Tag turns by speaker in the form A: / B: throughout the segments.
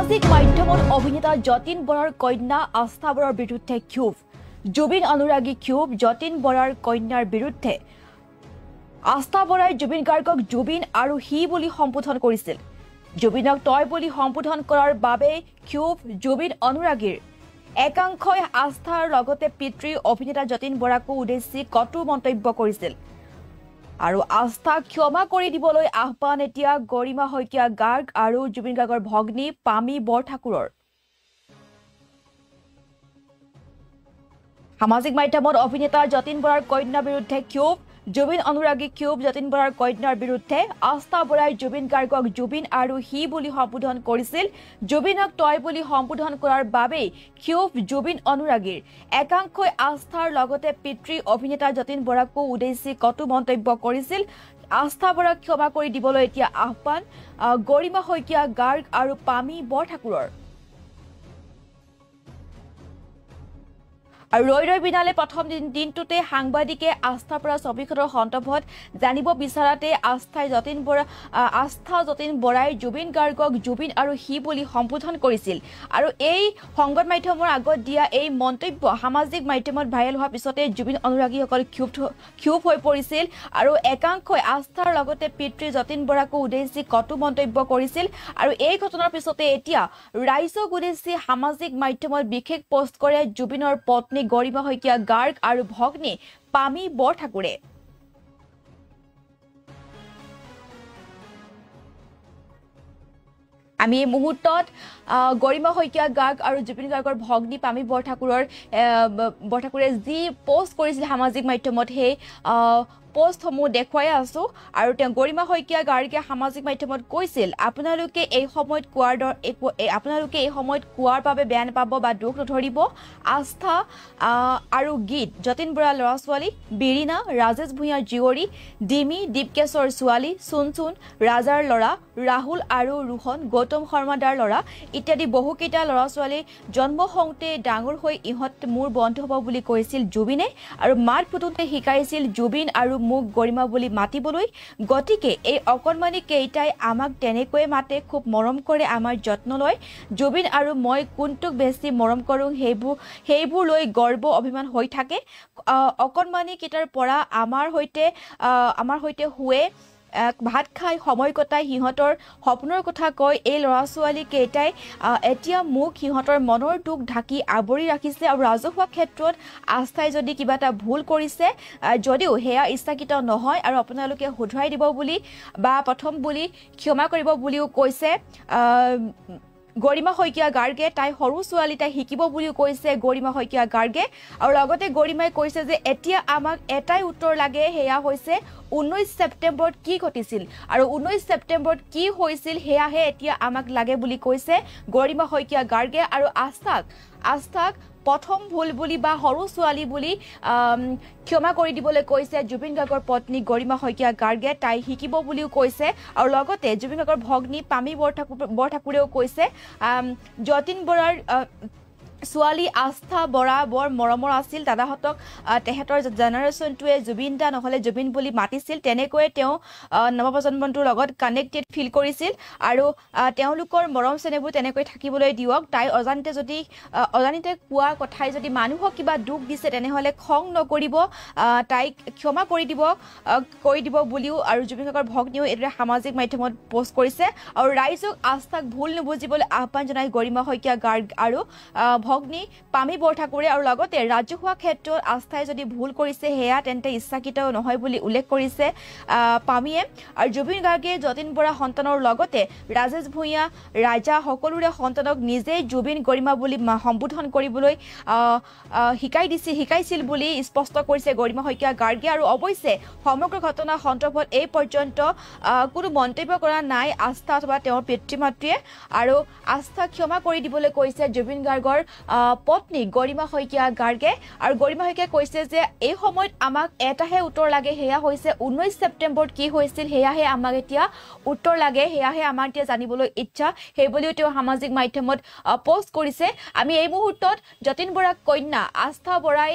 A: সামাজিক মাধ্যমত অভিনেতা যতীন বৰাৰ কন্যা আস্থা বৰাৰ বিৰুদ্ধে ক্ষোভ জুবিন অনুৰাগী ক্ষোভ যতীন বৰাৰ কন্যাৰ বিৰুদ্ধে আস্থা বৰাই জুবিন গাৰ্গক জুবিন আৰু হি বুলি সম্বোধন কৰিছিল জুবিনক তই বুলি সম্বোধন কৰাৰ বাবে ক্ষোভ জুবিন অনুৰাগীৰ একাংশই আস্থাৰ লগতে পিতৃ অভিনেতা যতীন বৰাকো উদ্দেশ্যি কটু মন্তব্য কৰিছিল আৰু আস্থা ক্ষমা কৰি দিবলৈ আহ্বান এতিয়া গৰিমা শইকীয়া গাৰ্গ আৰু জুবিন গাৰ্গৰ ভগ্নী পামি বৰঠাকুৰৰ সামাজিক মাধ্যমত অভিনেতা যতীন বৰাৰ কন্যাৰ বিৰুদ্ধে ক্ষোভ জুবিন অনুৰাগী ক্ষোভ যতীন বৰাৰ কন্যাৰ বিৰুদ্ধে আস্থা বৰাই জুবিন গাৰ্গক জুবিন আৰু হি বুলি সম্বোধন কৰিছিল জুবিনক তই বুলি সম্বোধন কৰাৰ বাবে ক্ষোভ জুবিন অনুৰাগীৰ একাংশই আস্থাৰ লগতে পিতৃ অভিনেতা যতীন বৰাকো উদ্দেশ্যি কটু মন্তব্য কৰিছিল আস্থা বৰাক ক্ষমা কৰি দিবলৈ এতিয়া আহ্বান গৰিমা শইকীয়া গাৰ্গ আৰু পামি বৰঠাকুৰৰ আৰু ৰৈ বিনালে প্ৰথম দিনটোতে সাংবাদিকে আস্থাৰ পৰা ছবিখনৰ সন্দৰ্ভত জানিব বিচাৰাতে আস্থা যতীন বৰাই জুবিন গাৰ্গক জুবিন আৰু হি বুলি সম্বোধন কৰিছিল আৰু এই সংবাদ মাধ্যমৰ আগত দিয়া এই মন্তব্য সামাজিক মাধ্যমত ভাইৰেল হোৱাৰ পিছতে জুবিন অনুৰাগীসকল ক্ষোভ হৈ পৰিছিল আৰু একাংশই আস্থাৰ লগতে পিতৃ যতীন বৰাকো উদ্দেশ্যি কটু মন্তব্য কৰিছিল আৰু এই ঘটনাৰ পিছতে এতিয়া ৰাইজক উদ্দেশ্যি সামাজিক মাধ্যমত বিশেষ পোষ্ট কৰে জুবিনৰ পত্নী গৰিমা শইকীয়া গাৰ্গ আৰু ভগ্নী পামি বৰঠাকুৰে আমি এই মুহূৰ্তত গৰিমা শইকীয়া গাৰ্গ আৰু জুবিন গাৰ্গৰ ভগ্নী পামি বৰঠাকুৰে যি পোষ্ট কৰিছিল সামাজিক মাধ্যমত সেই পোষ্টসমূহ দেখুৱাই আছো আৰু তেওঁ গৰিমা শইকীয়া গাৰ্গে সামাজিক মাধ্যমত কৈছিল আপোনালোকে এই সময়ত কোৱাৰ বাবে বেয়া নাপাব বা দুখ নধৰিব আস্থা আৰু গীত যতীন বৰা ল'ৰা ছোৱালী বিৰিনা ৰাজেশ ভূঞাৰ জীয়ৰী ডিমি দীপকেশৰ ছোৱালী চুন ৰাজাৰ ল'ৰা ৰাহুল আৰু ৰোহন গৌতম শৰ্মাদাৰ ল'ৰা ইত্যাদি বহুকেইটা ল'ৰা ছোৱালী জন্ম হওঁতে ডাঙৰ হৈ ইহঁত মোৰ বন্ধু হ'ব বুলি কৈছিল জুবিনে আৰু মাত ফুটুতে শিকাইছিল জুবিন আৰু মোক গৰিমা বুলি মাতিবলৈ গতিকে এই অকণমানি কেইটাই আমাক তেনেকৈ মাতে খুব মৰম কৰে আমাৰ যত্ন লয় জুবিন আৰু মই কোনটোক বেছি মৰম কৰোঁ সেইবোৰ লৈ গৰ্ব অভিমান হৈ থাকে অকণমানি কেইটাৰ পৰা আমাৰ সৈতে শুৱে ভাত খাই সময় কটাই সিহঁতৰ সপোনৰ কথা কয় এই ল'ৰা ছোৱালী কেইটাই এতিয়া মোক সিহঁতৰ মনৰ দুখ ঢাকি আৱৰি ৰাখিছে আৰু ৰাজহুৱা ক্ষেত্ৰত আস্থাই যদি কিবা এটা ভুল কৰিছে যদিও সেয়া ইচ্ছাকৃত নহয় আৰু আপোনালোকে শুধৰাই দিব বুলি বা প্ৰথম বুলি ক্ষমা কৰিব বুলিও কৈছে গৰিমা শইকীয়া গাৰ্গে তাই সৰু ছোৱালী তাই শিকিব বুলিও কৈছে গৰিমা শইকীয়া গাৰ্গে আৰু লগতে গৰিমাই কৈছে যে এতিয়া আমাক এটাই উত্তৰ লাগে সেয়া হৈছে 19 ছেপ্টেম্বৰত কি ঘটিছিল আৰু 19 ছেপ্টেম্বৰত কি হৈছিল সেয়াহে এতিয়া আমাক লাগে বুলি কৈছে গৰিমা শইকীয়া গাৰ্গে আৰু আস্থাক প্ৰথম ভুল বুলি বা সৰু ছোৱালী বুলি ক্ষমা কৰি দিবলৈ কৈছে জুবিন গাৰ্গৰ পত্নী গৰিমা শইকীয়া গাৰ্গে তাই শিকিব বুলিও কৈছে আৰু লগতে জুবিন গাৰ্গৰ ভগ্নী পামি বৰঠাকুৰেও কৈছে যতীন বৰাৰ ছোৱালী আস্থা বৰা বৰ মৰমৰ আছিল দাদাহঁতক তেহেতৰ জেনেৰেশ্যনটোৱে জুবিন দা নহ'লে জুবিন বুলি মাতিছিল তেনেকৈয়ে তেওঁ নৱপ্ৰজন্মটোৰ লগত কানেক্টেড ফিল কৰিছিল আৰু তেওঁলোকৰ মৰম চেনেহবোৰ তেনেকৈ থাকিবলৈ দিয়ক তাই অজানিতে কোৱা কথাই যদি মানুহক কিবা দুখ দিছে তেনেহ'লে খং নকৰিব তাইক ক্ষমা কৰি দিব বুলিও আৰু জুবিন গাৰ্গৰ ভগ্নীয়েও এইদৰে সামাজিক মাধ্যমত পোষ্ট কৰিছে আৰু ৰাইজক আস্থাক ভুল নুবুজিবলৈ আহ্বান জনাই গৰিমা শইকীয়া গাৰ্গ আৰু ভগ্নী পামি বৰঠাকুৰে আৰু লগতে ৰাজহুৱা ক্ষেত্ৰত আস্থাই যদি ভুল কৰিছে সেয়া তেন্তে ইচ্ছাকৃত নহয় বুলি উল্লেখ কৰিছে পামিয়ে আৰু জুবিন গাৰ্গে যতীন বৰা সন্তানৰ লগতে ৰাজেশ ভূঞা ৰাজা সকলোৰে সন্তানক নিজেই জুবিন গৰিমা বুলি সম্বোধন কৰিবলৈ শিকাইছিল বুলি স্পষ্ট কৰিছে গৰিমা শইকীয়া গাৰ্গে আৰু অৱশ্যে সমগ্ৰ ঘটনা সন্দৰ্ভত এই পৰ্যন্ত কোনো মন্তব্য কৰা নাই আস্থা অথবা তেওঁৰ পিতৃ মাতৃয়ে আৰু আস্থা ক্ষমা কৰি দিবলৈ কৈছে জুবিন গাৰ্গৰ পত্নী গৰিমা শইকীয়া গাৰ্গে আৰু গৰিমা শইকীয়াই কৈছে যে এই সময়ত আমাক এটাহে উত্তৰ লাগে সেয়া হৈছে 19 ছেপ্টেম্বৰত কি হৈছিল সেয়াহে আমাক এতিয়া উত্তৰ লাগে সেয়াহে আমাৰ এতিয়া জানিবলৈ ইচ্ছা সেইবুলিও তেওঁ সামাজিক মাধ্যমত পোষ্ট কৰিছে আমি এই মুহূৰ্তত যতীন বৰাৰ কন্যা আস্থা বৰাই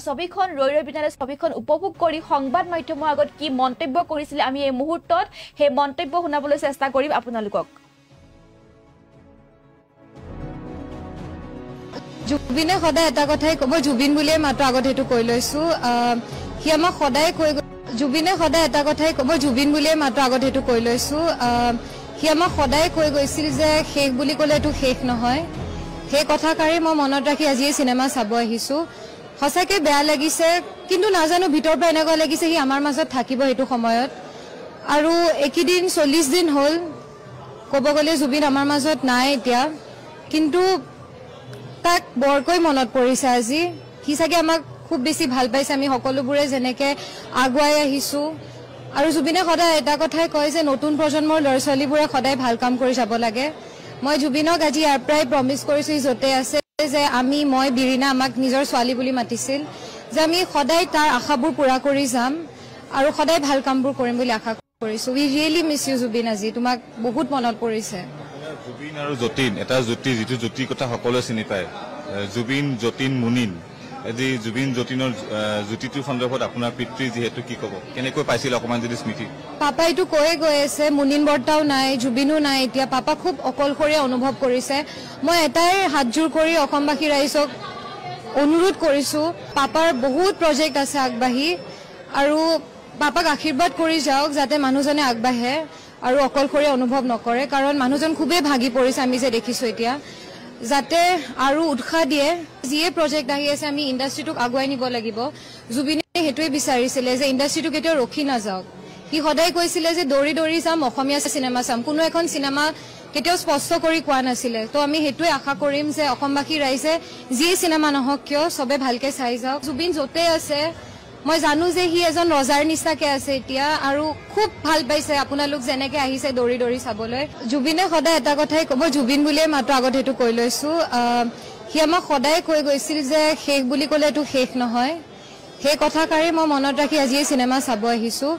A: ছবিখন ৰৈ বিনালে ছবিখন উপভোগ কৰি সংবাদ মাধ্যমৰ আগত কি মন্তব্য কৰিছিল আমি এই মুহূৰ্তত সেই মন্তব্য শুনাবলৈ চেষ্টা কৰিম আপোনালোকক
B: জুবিনে সদায় এটা কথাই ক'ব, জুবিন বুলিয়ে মাত্ৰ আগত সেইটো কৈ লৈছো। সি আমাক সদায় কৈ জুবিনে সদায় এটা কথাই ক'ব, জুবিন বুলিয়ে মাত্ৰ আগত সেইটো কৈ লৈছো। সি আমাক সদায় কৈ গৈছিল যে শেষ বুলি ক'লে এইটো শেষ নহয়। সেই কথাষাৰেই মই মনত ৰাখি আজি এই চিনেমা চাব আহিছো। সঁচাকৈ বেয়া লাগিছে, কিন্তু নাজানো ভিতৰৰ পৰা এনেকুৱা লাগিছে সি আমাৰ মাজত থাকিব সেইটো সময়ত। আৰু এইকেইদিন 40 দিন হ'ল ক'ব গ'লে জুবিন আমাৰ মাজত নাই এতিয়া, কিন্তু তাক বৰকৈ মনত পৰিছে আজি। সি চাগে আমাক খুব বেছি ভাল পাইছে, আমি সকলোবোৰে যেনেকৈ আগুৱাই আহিছোঁ। আৰু জুবিনে সদায় এটা কথাই কয় যে নতুন প্ৰজন্মৰ ল'ৰা ছোৱালীবোৰে সদায় ভাল কাম কৰি যাব লাগে। মই জুবিনক আজি ইয়াৰ পৰাই প্ৰমিছ কৰিছোঁ, য'তে আছে, যে মই বিৰিণা আমাক নিজৰ ছোৱালী বুলি মাতিছিল, যে আমি সদায় তাৰ আশাবোৰ পূৰা কৰি যাম আৰু সদায় ভাল কামবোৰ কৰিম বুলি আশা কৰিছোঁ। উই ৰিয়েলি মিছ ইউ জুবিন, আজি তোমাক বহুত মনত পৰিছে।
C: জুবিন আৰু যতীন, এটা জ্যোতি, যিটো জ্যোতিৰ কথা সকলোৱে চিনি পায়। জুবিন, যতীন, মুনিন, আজি জুবিন যতীনৰ জ্যোতিটোৰ সন্দৰ্ভত আপোনাৰ পিতৃ যিহেতু কি ক'ব, কেনেকৈ পাইছিল অকণমান যদি স্মৃতি?
B: পাপাইটো কৈয়ে গৈ আছে, মুনিন বৰ্তাও নাই, জুবিনো নাই এতিয়া। পাপা খুব অকলশৰীয়া অনুভৱ কৰিছে। মই এটাই হাতযোৰ কৰি অসমবাসী ৰাইজক অনুৰোধ কৰিছোঁ, পাপাৰ বহুত প্ৰজেক্ট আছে আগবাঢ়ি, আৰু পাপাক আশীৰ্বাদ কৰি যাওক যাতে মানুহজনে আগবাঢ়ে আৰু অকলশৰীয়া অনুভৱ নকৰে, কাৰণ মানুহজন খুবেই ভাগি পৰিছে আমি যে দেখিছোঁ এতিয়া। যাতে আৰু উৎসাহ দিয়ে, যিয়ে প্ৰজেক্ট আহি আছে আমি ইণ্ডাষ্ট্ৰিটোক আগুৱাই নিব লাগিব। জুবিনে সেইটোৱে বিচাৰিছিলে যে ইণ্ডাষ্ট্ৰিটো কেতিয়াও ৰখি নাযাওক। সি সদায় কৈছিলে যে দৌৰি দৌৰি যাম, অসমীয়া চিনেমা চাম। কোনো এখন চিনেমা কেতিয়াও স্পষ্ট কৰি কোৱা নাছিলে। তো আমি সেইটোৱে আশা কৰিম যে অসমবাসী ৰাইজে যিয়ে চিনেমা নহওক কিয় চবে ভালকৈ চাই যাওক। জুবিন য'তে আছে, মই জানো যে সি এজন ৰজাৰ নিচিনাকৈ আছে এতিয়া, আৰু খুব ভাল পাইছে আপোনালোক যেনেকৈ আহিছে দৌৰি দৌৰি চাবলৈ। জুবিনে সদায় এটা কথাই ক'ব, জুবিন বুলিয়ে মাত্ৰ আগত সেইটো কৈ লৈছোঁ। সি আমাক সদায় কৈ গৈছিল যে শেষ বুলি ক'লে এইটো শেষ নহয়। সেই কথাষাৰেই মই মনত ৰাখি আজি এই চিনেমা চাব আহিছোঁ।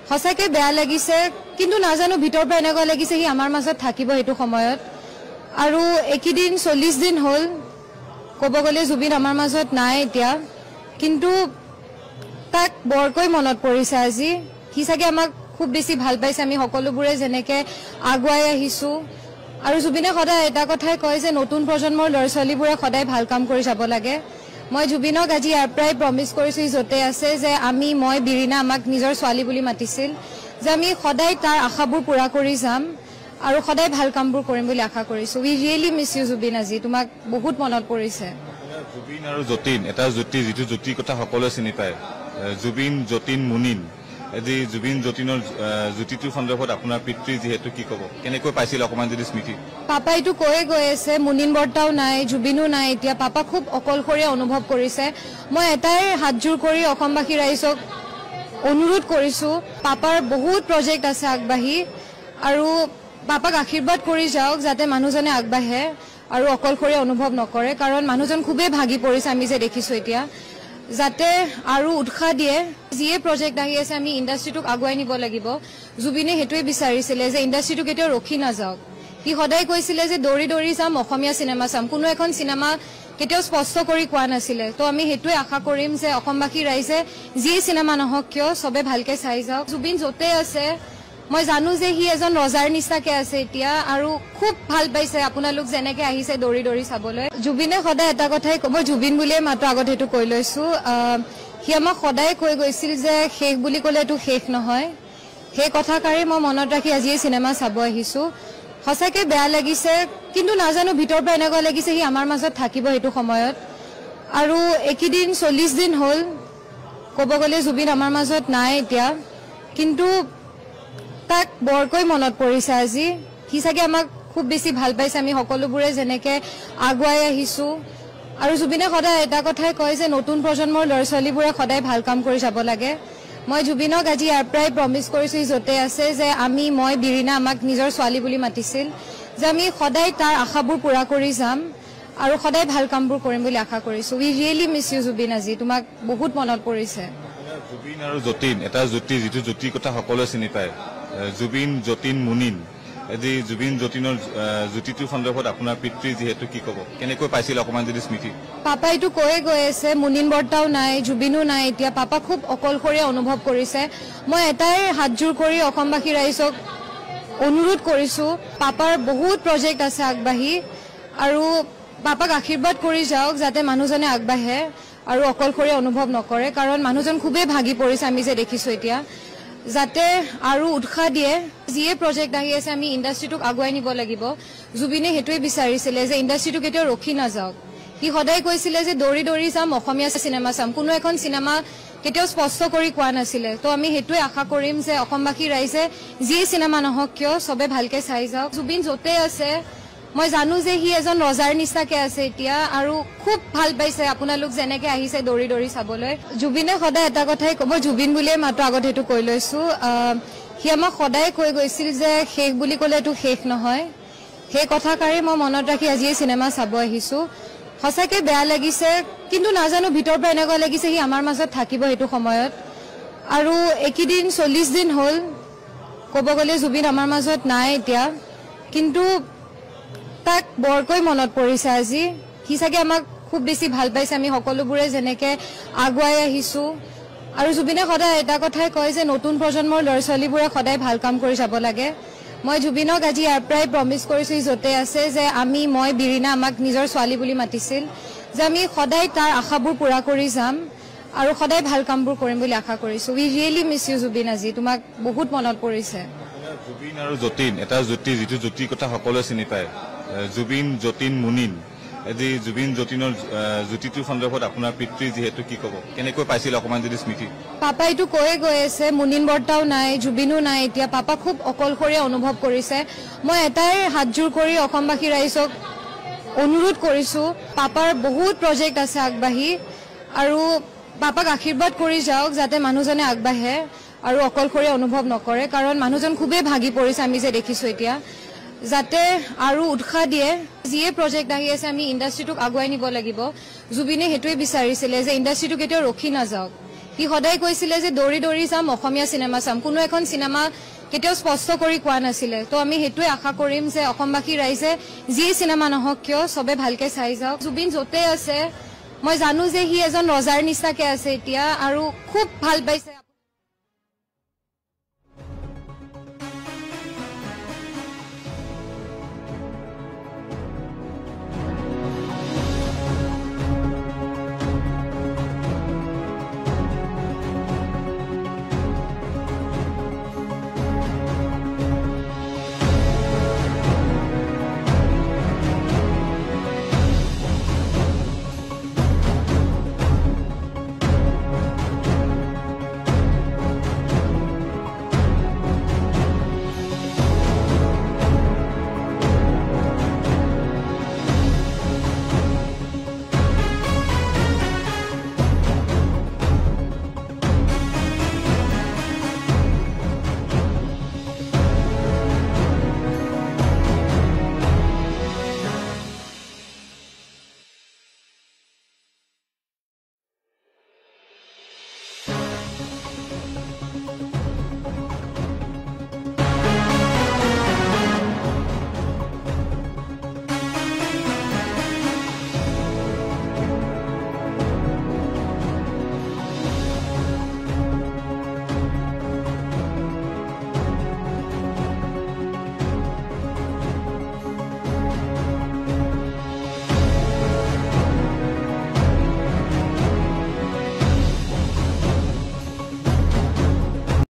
B: সঁচাকৈ বেয়া লাগিছে, কিন্তু নাজানো ভিতৰৰ পৰা এনেকুৱা লাগিছে সি আমাৰ মাজত থাকিব সেইটো সময়ত। আৰু এইকেইদিন 40 দিন হ'ল ক'ব গ'লে জুবিন আমাৰ মাজত নাই এতিয়া, কিন্তু তাক বৰকৈ মনত পৰিছে আজি। সি চাগে আমাক খুব বেছি ভাল পাইছে, আমি সকলোবোৰে যেনেকৈ আগুৱাই আহিছোঁ। আৰু জুবিনে সদায় এটা কথাই কয় যে নতুন প্ৰজন্মৰ ল'ৰা ছোৱালীবোৰে সদায় ভাল কাম কৰি যাব লাগে। মই জুবিনক আজি ইয়াৰ পৰাই প্ৰমিছ কৰিছোঁ, য'তে আছে, যে মই বিৰিণা আমাক নিজৰ ছোৱালী বুলি মাতিছিল, যে আমি সদায় তাৰ আশাবোৰ পূৰা কৰি যাম আৰু সদায় ভাল কামবোৰ কৰিম বুলি আশা কৰিছোঁ। উই ৰিয়েলি মিছ ইউ জুবিন, আজি তোমাক বহুত মনত পৰিছে।
C: জুবিন আৰু যতীন, এটা জ্যোতি, যিটো জ্যোতিৰ কথা সকলোৱে চিনি পায়। জুবিন, যতীন, মুনিন, আজি জুবিন যতীনৰ জ্যোতিটোৰ সন্দৰ্ভত আপোনাৰ পিতৃ যিহেতু কি ক'ব, কেনেকৈ পাইছিল অকণমান যদি স্মৃতি?
B: পাপাইটো কৈয়ে গৈ আছে, মুনিন বৰ্তাও নাই, জুবিনো নাই এতিয়া। পাপা খুব অকলশৰীয়া অনুভৱ কৰিছে। মই এটাই হাতযোৰ কৰি অসমবাসী ৰাইজক অনুৰোধ কৰিছোঁ, পাপাৰ বহুত প্ৰজেক্ট আছে আগবাঢ়ি, আৰু পাপাক আশীৰ্বাদ কৰি যাওক যাতে মানুহজনে আগবাঢ়ে আৰু অকলশৰীয়া অনুভৱ নকৰে, কাৰণ মানুহজন খুবেই ভাগি পৰিছে আমি যে দেখিছোঁ এতিয়া। যাতে আৰু উৎসাহ দিয়ে, যিয়ে প্ৰজেক্ট আহি আছে আমি ইণ্ডাষ্ট্ৰিটোক আগুৱাই নিব লাগিব। জুবিনে সেইটোৱে বিচাৰিছিলে যে ইণ্ডাষ্ট্ৰিটো কেতিয়াও ৰখি নাযাওক। সি সদায় কৈছিলে যে দৌৰি দৌৰি যাম, অসমীয়া চিনেমা চাম। কোনো এখন চিনেমা কেতিয়াও স্পষ্ট কৰি কোৱা নাছিলে। তো আমি সেইটোৱে আশা কৰিম যে অসমবাসী ৰাইজে যিয়ে চিনেমা নহওক কিয় চবে ভালকৈ চাই যাওক। জুবিন য'তে আছে, মই জানো যে সি এজন ৰজাৰ নিচিনাকৈ আছে এতিয়া, আৰু খুব ভাল পাইছে আপোনালোক যেনেকৈ আহিছে দৌৰি দৌৰি চাবলৈ। জুবিনে সদায় এটা কথাই ক'ব, জুবিন বুলিয়ে মাত্ৰ আগত সেইটো কৈ লৈছোঁ। সি আমাক সদায় কৈ গৈছিল যে শেষ বুলি ক'লে এইটো শেষ নহয়। সেই কথাষাৰেই মই মনত ৰাখি আজি এই চিনেমা চাব আহিছোঁ। সঁচাকৈ বেয়া লাগিছে, কিন্তু নাজানো ভিতৰৰ পৰা এনেকুৱা লাগিছে সি আমাৰ মাজত থাকিব সেইটো সময়ত। আৰু এইকেইদিন 40 দিন হ'ল ক'ব গ'লে জুবিন আমাৰ মাজত নাই এতিয়া, কিন্তু তাক বৰকৈ মনত পৰিছে আজি। সি চাগে আমাক খুব বেছি ভাল পাইছে, আমি সকলোবোৰে যেনেকৈ আগুৱাই আহিছোঁ। আৰু জুবিনে সদায় এটা কথাই কয় যে নতুন প্ৰজন্মৰ ল'ৰা ছোৱালীবোৰে সদায় ভাল কাম কৰি যাব লাগে। মই জুবিনক আজি ইয়াৰ পৰাই প্ৰমিছ কৰিছোঁ, য'তে আছে, যে মই বিৰিণা আমাক নিজৰ ছোৱালী বুলি মাতিছিল, যে আমি সদায় তাৰ আশাবোৰ পূৰা কৰি যাম আৰু সদায় ভাল কামবোৰ কৰিম বুলি আশা কৰিছোঁ। উই ৰিয়েলি মিছ ইউ জুবিন, আজি তোমাক বহুত মনত পৰিছে।
C: জুবিন আৰু যতীন, এটা জ্যোতি, যিটো জ্যোতিৰ কথা সকলোৱে চিনি পায়। জুবিন, যতীন, মুনিন, আজি জুবিন যতীনৰ জ্যোতিটোৰ সন্দৰ্ভত আপোনাৰ পিতৃ যিহেতু কি ক'ব, কেনেকৈ পাইছিল অকণমান যদি স্মৃতি?
B: পাপাইটো কৈয়ে গৈ আছে, মুনিন বৰ্তাও নাই, জুবিনো নাই এতিয়া। পাপা খুব অকলশৰীয়া অনুভৱ কৰিছে। মই এটাই হাতযোৰ কৰি অসমবাসী ৰাইজক অনুৰোধ কৰিছোঁ, পাপাৰ বহুত প্ৰজেক্ট আছে আগবাঢ়ি, আৰু পাপাক আশীৰ্বাদ কৰি যাওক যাতে মানুহজনে আগবাঢ়ে আৰু অকলশৰীয়া অনুভৱ নকৰে, কাৰণ মানুহজন খুবেই ভাগি পৰিছে আমি যে দেখিছোঁ এতিয়া। যাতে আৰু উৎসাহ দিয়ে, যিয়ে প্ৰজেক্ট আহি আছে আমি ইণ্ডাষ্ট্ৰিটোক আগুৱাই নিব লাগিব। জুবিনে সেইটোৱে বিচাৰিছিলে যে ইণ্ডাষ্ট্ৰিটো কেতিয়াও ৰখি নাযাওক। সি সদায় কৈছিলে যে দৌৰি দৌৰি যাম, অসমীয়া চিনেমা চাম। কোনো এখন চিনেমা কেতিয়াও স্পষ্ট কৰি কোৱা নাছিলে। তো আমি সেইটোৱে আশা কৰিম যে অসমবাসী ৰাইজে যিয়ে চিনেমা নহওক কিয় চবে ভালকে চাই যাওক। জুবিন য'তে আছে মই জানো যে সি এজন ৰজাৰ নিচিনাকে আছে এতিয়া, আৰু খুব ভাল পাইছে আপোনালোক যেনেকে আহিছে দৌৰি দৌৰি চাবলৈ। জুবিনে সদায় এটা কথাই ক'ব, জুবিন বুলিয়ে মাত্ৰ আগত সেইটো কৈ লৈছো, সি আমাক সদায় কৈ গৈছিল যে শেষ বুলি ক'লে এইটো শেষ নহয়। সেই কথাষাৰে মই মনত ৰাখি আজি এই চিনেমা চাব আহিছো। সঁচাকে বেয়া লাগিছে, কিন্তু নাজানো ভিতৰৰ পৰা এনেকুৱা লাগিছে সি আমাৰ মাজত থাকিব সেইটো সময়ত। আৰু এইকেইদিন 40 দিন হ'ল ক'ব গ'লে জুবিন আমাৰ মাজত নাই এতিয়া, কিন্তু তাক বৰকৈ মনত পৰিছে আজি। সি চাগে আমাক খুব বেছি ভাল পাইছে, আমি সকলোবোৰে যেনেকে আগুৱাই আহিছো। আৰু জুবিনে সদায় এটা কথাই কয় যে নতুন প্ৰজন্মৰ ল'ৰা ছোৱালীবোৰে সদায় ভাল কাম কৰি যাব লাগে। মই জুবিনক আজি ইয়াৰ পৰাই প্ৰমিছ কৰিছো য'তে আছে যে মই বিৰিণা আমাক নিজৰ ছোৱালী বুলি মাতিছিল, যে আমি সদায় তাৰ আশাবোৰ পূৰা কৰি যাম আৰু সদায় ভাল কামবোৰ কৰিম বুলি আশা কৰিছো। উই ৰিয়েলি মিছ ইউ জুবিন, আজি তোমাক বহুত মনত পৰিছে।
C: জুবিন আৰু যতীন, এটা জ্যোতি, যিটো জ্যোতিৰ কথা সকলোৱে চিনি পায়। জুবিন, যতীন, মুনিন, আজি জুবিন যতীনৰ জ্যোতিটোৰ সন্দৰ্ভত আপোনাৰ পিতৃ যিহেতু কি ক'ব, কেনেকৈ পাইছিল অকণমান যদি স্মৃতি?
B: পাপাইতো কৈয়ে গৈ আছে, মুনিন বৰ্তাও নাই, জুবিনো নাই এতিয়া। পাপা খুব অকলশৰীয়া অনুভৱ কৰিছে। মই এটাই হাতযোৰ কৰি অসমবাসী ৰাইজক অনুৰোধ কৰিছো, পাপাৰ বহুত প্ৰজেক্ট আছে আগবাঢ়ি, আৰু পাপাক আশীৰ্বাদ কৰি যাওক যাতে মানুহজনে আগবাঢ়ে আৰু অকলশৰীয়া অনুভৱ নকৰে, কাৰণ মানুহজন খুবেই ভাগি পৰিছে আমি যে দেখিছোঁ এতিয়া। যাতে আৰু উৎসাহ দিয়ে, যিয়ে প্ৰজেক্ট আহি আছে আমি ইণ্ডাষ্ট্ৰিটোক আগুৱাই নিব লাগিব। জুবিনে সেইটোৱে বিচাৰিছিলে যে ইণ্ডাষ্ট্ৰিটো কেতিয়াও ৰখি নাযাওক। সি সদায় কৈছিলে যে দৌৰি দৌৰি যাম, অসমীয়া চিনেমা চাম। কোনো এখন চিনেমা কেতিয়াও স্পষ্ট কৰি কোৱা নাছিলে। তো আমি সেইটোৱে আশা কৰিম যে অসমবাসী ৰাইজে যিয়ে চিনেমা নহওক কিয় চবে ভালকে চাই যাওক। জুবিন য'তে আছে মই জানো যে সি এজন ৰজাৰ নিচিনাকে আছে এতিয়া, আৰু খুব ভাল পাইছে।